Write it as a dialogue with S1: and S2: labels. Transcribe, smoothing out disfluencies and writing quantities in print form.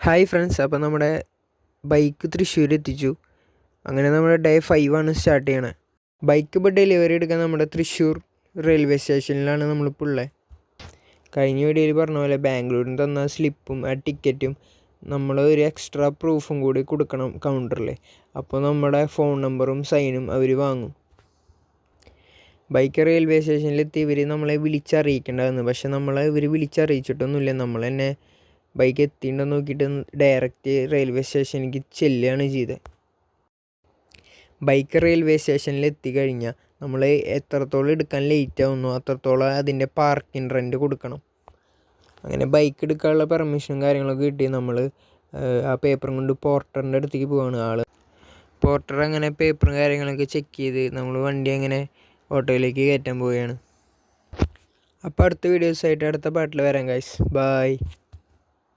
S1: Hi friends, അപ്പോൾ നമ്മുടെ bike Thrissur എത്തിച്ചു. അങ്ങനെ നമ്മുടെ ഡേ 5 ആണ് സ്റ്റാർട്ട് ചെയ്യണത്. ബൈക്ക് ഇപ്പോൾ ഡെലിവറി എടുക്കാൻ നമ്മുടെ തൃശ്ശൂർ റെയിൽവേ സ്റ്റേഷനിലാണ് നമ്മളിപ്പോൾ ഉള്ളത്. കഴിഞ്ഞ വീഡിയോയിൽ പറഞ്ഞ പോലെ ബാംഗ്ലൂരിൽ നിന്ന് തന്ന സ്ലിപ്പും ആ ടിക്കറ്റും നമ്മൾ ഒരു എക്സ്ട്രാ പ്രൂഫും കൂടി കൊടുക്കണം കൗണ്ടറിൽ. അപ്പോൾ നമ്മുടെ ഫോൺ നമ്പറും സൈനും അവർ വാങ്ങും. ബൈക്ക് റെയിൽവേ സ്റ്റേഷനിലെത്തി ഇവർ നമ്മളെ വിളിച്ചറിയിക്കേണ്ടതെന്ന്, പക്ഷെ ഇവർ വിളിച്ചറിയിച്ചിട്ടൊന്നുമില്ല. നമ്മൾ തന്നെ ബൈക്ക് എത്തിയിട്ടുണ്ടോ നോക്കിയിട്ട് ഡയറക്റ്റ് റെയിൽവേ സ്റ്റേഷനിലേക്ക് ചെല്ലുകയാണ് ചെയ്തത്. ബൈക്ക് റെയിൽവേ സ്റ്റേഷനിൽ എത്തിക്കഴിഞ്ഞാൽ നമ്മൾ എത്രത്തോളം എടുക്കാൻ ലേറ്റ് ആവുന്നു അത്രത്തോളം അതിൻ്റെ പാർക്കിംഗ് റെൻറ്റ് കൊടുക്കണം. അങ്ങനെ ബൈക്ക് എടുക്കാനുള്ള പെർമിഷനും കാര്യങ്ങളൊക്കെ കിട്ടി. നമ്മൾ ആ പേപ്പറും കൊണ്ട് പോർട്ടറിൻ്റെ അടുത്തേക്ക് പോവുകയാണ്. പോർട്ടർ അങ്ങനെ പേപ്പറും കാര്യങ്ങളൊക്കെ ചെക്ക് ചെയ്ത് നമ്മൾ വണ്ടി അങ്ങനെ ഓട്ടോയിലേക്ക് കയറ്റാൻ പോവുകയാണ്. അപ്പോൾ അടുത്ത വീഡിയോസായിട്ട് അടുത്ത പാട്ടിൽ വരാം ഗൈസ്. ബൈ.